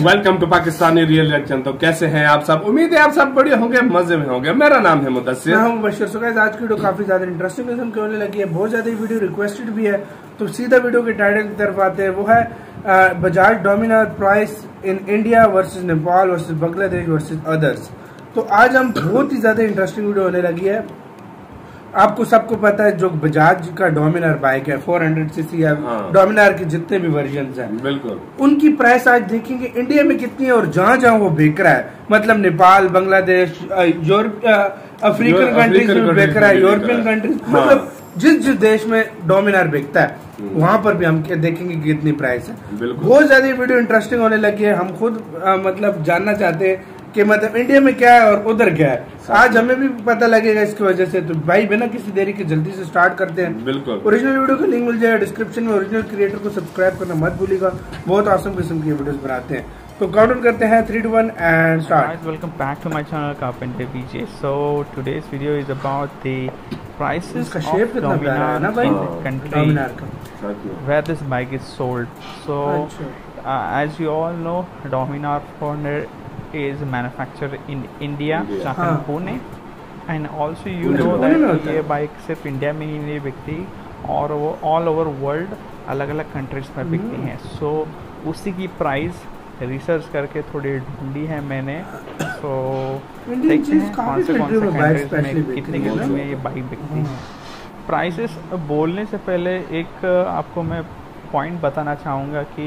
Welcome to Pakistani real reaction. तो कैसे हैं आप सब? उम्मीद है आप सब बढ़िया होंगे, मजे में होंगे। मेरा नाम है मुदस्सिर, मैं हूं बशीर। सो गाइस, आज की वीडियो काफी ज्यादा इंटरेस्टिंग किस्म की होने लगी है। बहुत ज्यादा वीडियो रिक्वेस्टेड भी है, तो सीधा वीडियो के टाइटल की तरफ आते हैं। वो है Bajaj Dominar price in India versus Nepal versus Bangladesh versus others. तो आज हम बहुत ही ज्यादा इंटरेस्टिंग वीडियो होने लगी है। आपको सबको पता है जो बजाज का डोमिनार बाइक है 400 सीसी है, डोमिनार के जितने भी वर्जन हैं बिल्कुल उनकी प्राइस आज देखेंगे इंडिया में कितनी है और जहां जहां वो बिक रहा है। मतलब नेपाल, बांग्लादेश, अफ्रीकन कंट्रीज में बिक रहा है, यूरोपियन कंट्रीज, मतलब जिस देश में डोमिनार बिकता है वहां पर भी हम देखेंगे कि कितनी प्राइस है। बहुत ज्यादा वीडियो इंटरेस्टिंग होने लगी है। हम खुद मतलब जानना चाहते हैं कि मतलब इंडिया में क्या है और उधर क्या है। आज हमें भी पता लगेगा इसकी वजह से। तो भाई बिना किसी देरी के जल्दी से स्टार्ट करते हैं। बिल्कुल ओरिजिनल वीडियो का लिंक मिल जाएगा डिस्क्रिप्शन में। ओरिजिनल क्रिएटर को सब्सक्राइब करना मत भूलिएगा, बहुत awesome किस्म की वीडियोस बनाते हैं। तो काउंट करते हैं 3 2 1 and start. Welcome back to my channel carpenter BJ. So today's video is about the prices of Dominar country where this bike is sold. So as you all know, Dominar 400 is manufactured in India, in Pune, and also you know that ये bike सिर्फ India में ही नहीं बिकती और वो all over world अलग अलग countries में बिकती हैं। सो उसी की प्राइस रिसर्च करके थोड़ी ढूंढी है मैंने। सो देखते हैं कौन से कंट्रीज में कितने में ये बाइक बिकती हैं। प्राइसेस बोलने से पहले एक आपको मैं पॉइंट बताना चाहूँगा कि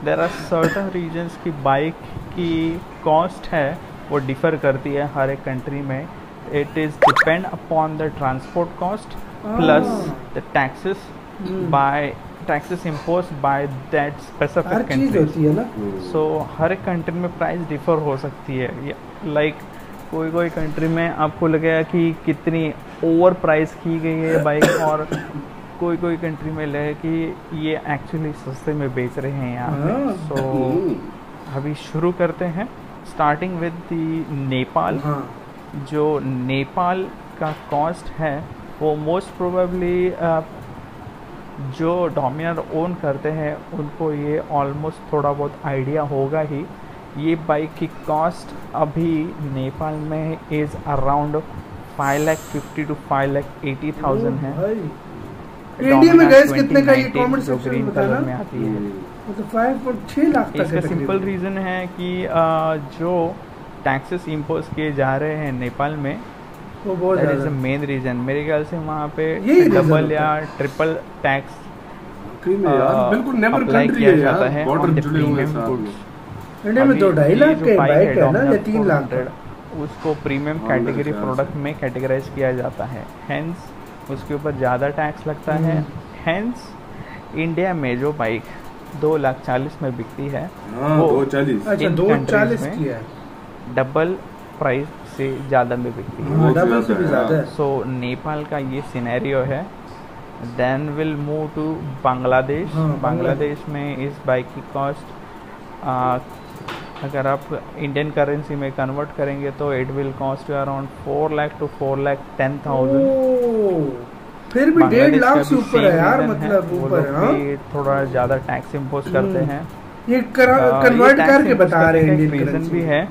देर आर सर्टन रीजन्स की बाइक की कॉस्ट है वो डिफ़र करती है हर एक कंट्री में। It is depend upon the transport cost plus the taxes taxes impose by that specific country. So हर एक कंट्री में प्राइस डिफ़र हो सकती है। लाइक कोई कंट्री में आपको लगेगा कि कितनी ओवर प्राइस की गई है बाइक, और कोई कंट्री में लगे कि ये एक्चुअली सस्ते में बेच रहे हैं यहाँ पे। सो अभी शुरू करते हैं स्टार्टिंग विद द नेपाल। जो नेपाल का कॉस्ट है वो मोस्ट प्रोबेबली जो डोमिनार ओन करते हैं उनको ये ऑलमोस्ट थोड़ा बहुत आइडिया होगा ही। ये बाइक की कॉस्ट अभी नेपाल में इज़ अराउंड 5,50,000 to 5,80,000 है। इंडिया में गैस कितने का ये कमेंट सेक्शन में बताना में आती है, मतलब 5.6 लाख तक। इसका सिंपल रीज़न है कि जो टैक्सेस इम्पोज किए जा रहे हैं नेपाल में वो बहुत ज़्यादा इज द मेन रीज़न। मेरे ख्याल से वहाँ पे डबल या ट्रिपल टैक्स बिल्कुल नेबर कंट्री किया जाता है on the premium goods. India में 2-2.5 लाख के बाइक है ना, या 3 लाख, उसको प्रीमियम कैटेगरी प्रोडक्ट में कैटेगराइज किया जाता है। हेंस उसके ऊपर ज़्यादा टैक्स लगता है। हेंस इंडिया में जो बाइक 2,40,000 में बिकती है वो 2,40,000 की है, डबल प्राइस से ज़्यादा में बिकती है, डबल से भी ज़्यादा है। सो नेपाल का ये सिनेरियो है। Then will move to Bangladesh. Bangladesh में इस बाइक की कॉस्ट अगर आप इंडियन करेंसी में कन्वर्ट करेंगे तो it will cost you around 4 lakh to 4,10,000। फिर भी 1.5 लाख से ऊपर है यार, मतलब ऊपर थोड़ा ज़्यादा टैक्स इम्पोज करते हैं। ये कन्वर्ट करके बता रहे हैं। रीज़न भी है,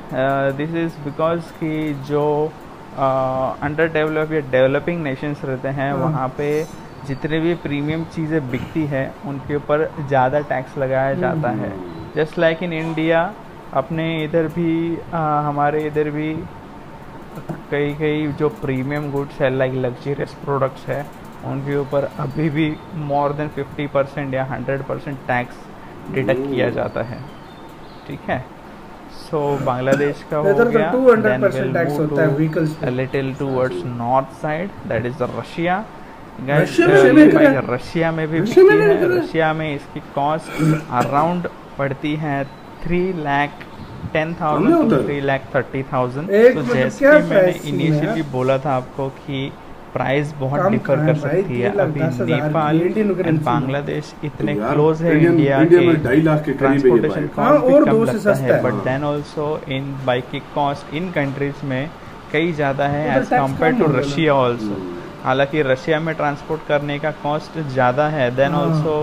दिस इज बिकॉज कि जो अंडर डेवलप या डेवलपिंग नेशंस रहते हैं वहाँ पे जितने भी प्रीमियम चीज़ें बिकती है उनके ऊपर ज़्यादा टैक्स लगाया जाता है। जस्ट लाइक इन इंडिया अपने इधर भी हमारे इधर भी कई जो प्रीमियम गुड्स है लाइक लग्जरियस प्रोडक्ट्स है उनके ऊपर अभी भी मोर देन 50% या 100% टैक्स डिडक्ट किया जाता है। ठीक है। सो बांग्लादेश का हो गया। Little towards north side that is the Russia. Russia में भी बिकती है। रशिया में इसकी कॉस्ट अराउंड पड़ती है 3,10,000 to 3,30,000। तो जैसे कि मैंने इनिशियली बोला था आपको कि प्राइस बहुत डिफर कर सकती है। अभी नेपाल एंड बांग्लादेश इतने क्लोज है इंडिया के, ट्रांसपोर्टेशन कॉस्ट भी कम लगता है, बट देन ऑल्सो इन बाइक की कॉस्ट इन कंट्रीज में कई ज़्यादा है as compare to Russia also. हालांकि रशिया में ट्रांसपोर्ट करने का कॉस्ट ज़्यादा है, देन ऑल्सो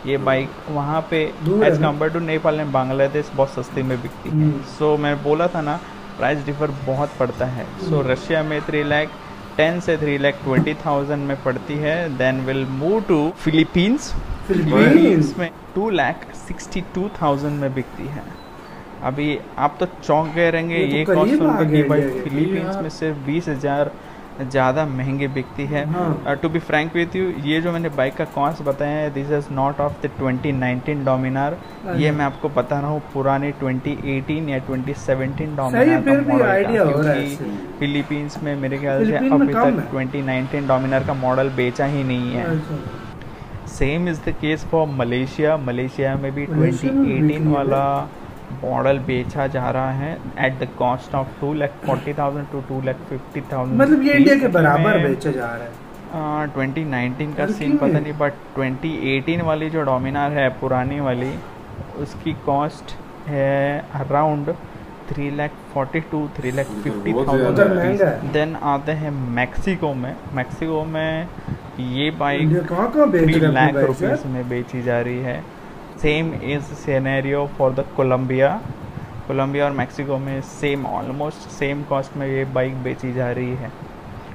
ये बाइक वहाँ पे as compare to Nepal and Bangladesh बहुत सस्ते में बिकती है। सो मैं बोला था ना प्राइस डिफर बहुत पड़ता है। सो रशिया में 3,10,000 से 3,20,000 में पड़ती है। Then will move to Philippines में 2,62,000 में बिकती है। अभी आप तो चौंक गए रहेंगे ये कॉस्ट सुनकर कि भाई फिलीपींस में सिर्फ 20,000 ज़्यादा महंगे बिकती है। To be frank with you, ये जो मैंने बाइक का कॉस्ट बताया है this is not of the 2019 Dominar. ये मैं आपको बता रहा हूँ पुराने 2018 या 2017 डोमिनार का मॉडल, क्योंकि फिलीपींस में मेरे ख्याल से अभी तक 2019 डोमिनार का मॉडल बेचा ही नहीं है। Same is the case for Malaysia. Malaysia में भी 2018 वाला मॉडल बेचा जा रहा है at the cost of 2,40,000 to 2,50,000। मतलब ये इंडिया के बराबर बेचा जा रहा है। 2019 का सीन पता नहीं, बट 2018 वाली जो डोमिनार है पुरानी वाली, उसकी कॉस्ट है अराउंड 3,42,000 3,50,000। देन आते हैं मैक्सिको में ये बाइक 3 लाख रुपीज़ में बेची जा रही है। Same is scenario for the Colombia और मैक्सिको में सेम ऑलमोस्ट सेम कॉस्ट में ये बाइक बेची जा रही है।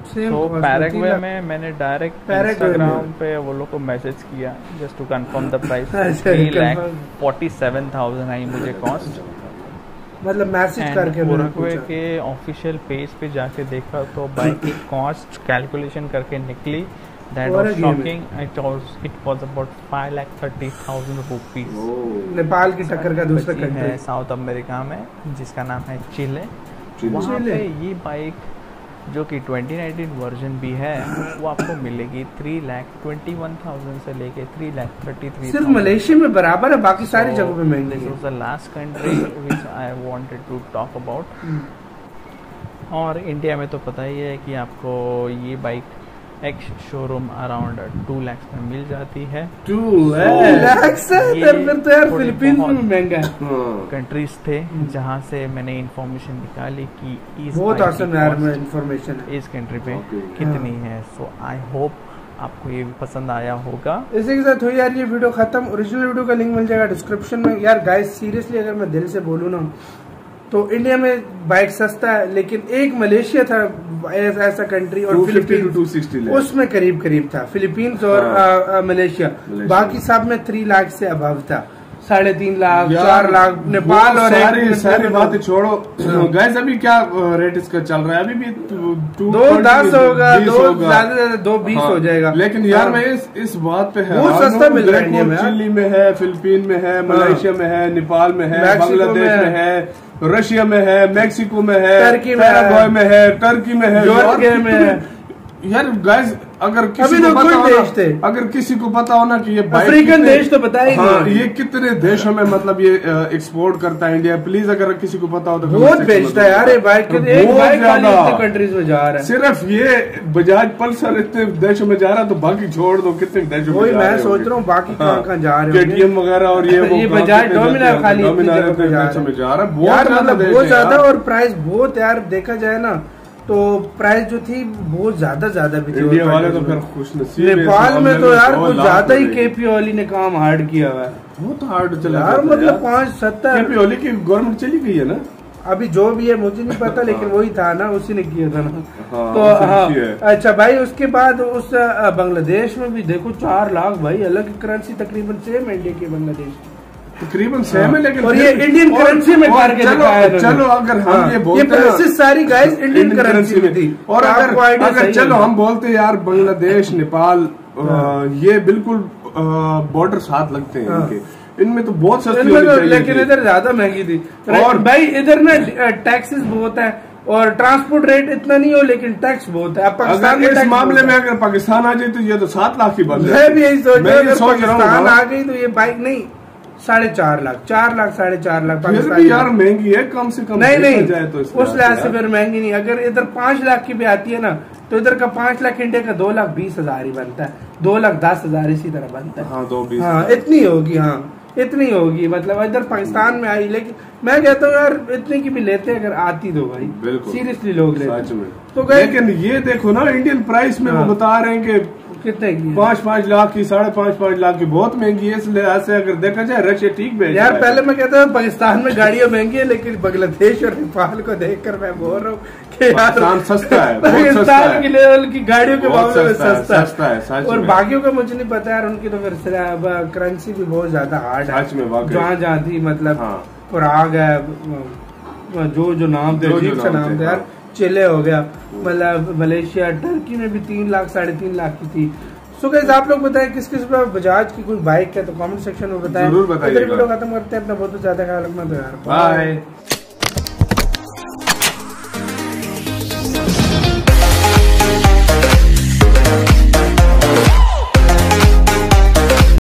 तो पैराग्वे में मैंने डायरेक्ट इंस्टाग्राम पे वो लोग को मैसेज किया just to confirm the price. 3,47,000 आई मुझे कॉस्ट। मतलब मैसेज करके पैराग्वे के ऑफिशियल पेज पे जाके देखा तो बाइक की कॉस्ट कैलकुलेशन करके निकली। That was shocking. It was about 5,30,000 rupees। Nepal की टक्कर का दूसरा कंट्री है साउथ अमेरिका में जिसका नाम है चिले। वहाँ पे ये बाइक जो कि 2019 वर्जन भी है वो आपको मिलेगी 3,21,000 से लेके 3,33,000। सिर्फ मलेशिया में बराबर है, बाकी सारी जगहों पे महंगी है। This was the last country which I wanted to talk about। और इंडिया में तो पता ही है कि आपको ये bike ex showroom around 2 lakh में मिल जाती है। 2 लाख से फिर तो यार फिलीपींस में महंगा है। कंट्रीज थे जहाँ से मैंने इंफॉर्मेशन निकाली कि इस बहुत आसान यार में इंफॉर्मेशन इस कंट्री पे कितनी है। सो आई होप आपको ये भी पसंद आया होगा। इसी के साथ हुई यार ये वीडियो खत्म। ओरिजिनल वीडियो का लिंक मिल जाएगा डिस्क्रिप्शन में। यार गाइस सीरियसली अगर मैं दिल से बोलूँ ना तो इंडिया में बाइक सस्ता है, लेकिन एक मलेशिया था ऐसा कंट्री और फिलीपींस उसमें करीब था। फिलीपींस और मलेशिया बाकी सब में 3 लाख से अबव था। 3.5 लाख 4 लाख नेपाल और सारी बातें छोड़ो गाइस। अभी क्या रेट इसका चल रहा है? अभी भी 2.10 होगा, 2.20 हो जाएगा। लेकिन यार मैं इस बात पे है बहुत सस्ता मिल रहा है। चिली में है, फिलीपीन में है, मलेशिया में है, नेपाल में है, बांग्लादेश में है, रशिया में है, मैक्सिको में है, टर्की में है, टर्की में है, जॉर्जिया में है। यार गाइस अगर किसी को पता हो ना, अगर किसी को पता हो ना कि ये अफ्रीकन देश तो पता ही नहीं ये कितने देशों में मतलब ये एक्सपोर्ट करता है इंडिया, प्लीज अगर किसी को पता हो तो बहुत बेचता है यार ये बाइक। कंट्रीज में जा रहा है। सिर्फ ये बजाज पल्सर इतने देशों में जा रहा है तो बाकी छोड़ दो कितने देशों में। मैं सोच रहा हूँ बाकी कहाँ जा रहे हैं, KTM वगैरह और ये बजाज डोमिनार खाली देशों में जा रहा है। बहुत ज्यादा और प्राइस बहुत यार देखा जाए ना तो प्राइस जो थी बहुत ज्यादा भी थी। इंडिया वाले तो फिर खुशनसीब। नेपाल में तो यार कुछ ज्यादा ही केपी ओली ने काम हार्ड किया हुआ है। बहुत हार्ड चला यार, मतलब 5-7 केपी ओली की गवर्नमेंट चली गई है ना अभी, जो भी है मुझे नहीं पता लेकिन वही था ना, उसी ने किया था ना। तो हाँ अच्छा भाई, उसके बाद उस बांग्लादेश में भी देखो 4 लाख भाई, अलग करेंसी तकरीबन सेम इंडिया की बांग्लादेश तकरीबन सेम है, लेकिन और ये इंडियन करेंसी में करके दिखाया है। चलो अगर हम ये बोलते हैं ये सारी गाइस इंडियन करेंसी में थी। और अगर चलो हम बोलते यार बांग्लादेश नेपाल ये बिल्कुल बॉर्डर साथ लगते हैं इनके, इनमें तो बहुत सस्ती, लेकिन इधर ज्यादा महंगी थी। और भाई इधर ना टैक्सेस बहुत है और ट्रांसपोर्ट रेट इतना नहीं हो लेकिन टैक्स बहुत है। पाकिस्तान इस मामले में अगर पाकिस्तान आ जाए तो ये तो 7 लाख की बात है। मैं भी यही सोच रहा हूँ, पाकिस्तान आ गई तो ये बाइक नहीं 4.5 लाख 4.5 लाख पाकिस्तान यार महंगी है कम से कम। नहीं जाए तो उस लिहाज से फिर महंगी नहीं। अगर इधर 5 लाख की भी आती है ना तो इधर का 5 लाख इंडिया का 2,20,000 ही बनता है, 2,10,000 इसी तरह बनता है। हाँ इतनी होगी, हाँ इतनी होगी। मतलब इधर पाकिस्तान में आई, लेकिन मैं कहता हूँ यार इतनी की भी लेते अगर आती तो भाई सीरियसली लोग लेते। तो लेकिन ये देखो ना इंडियन प्राइस में वो बता रहे हैं कि कितने की? 5-5 लाख की, 5.5 लाख की, बहुत महंगी है। इस लिहाज से अगर देखा जाए रशिया ठीक बेच यार पहले मैं कहता हूँ पाकिस्तान में गाड़ियां महंगी है, लेकिन बांग्लादेश और नेपाल को देखकर मैं बोल रहा हूँ कि यार सस्ता है, पाकिस्तान की लेवल की गाड़ियों के मामले में सस्ता है। और बाकियों का मुझे नहीं पता यार, उनकी तो फिर करेंसी भी बहुत ज्यादा हार्ड है जहाँ थी, मतलब पराग है, जो नाम थे अजीब सा नाम था यार, चिले हो गया, मतलब मलेशिया, टर्की में भी 3 लाख 3.5 लाख की थी। सो गाइस आप लोग बताएं किस किस पर बजाज की कोई बाइक है तो कमेंट सेक्शन में बताएं। जरूर बताइए। वीडियो खत्म करते हैं, अपना बहुत ज्यादा ख्याल रखना तो यार, बाय।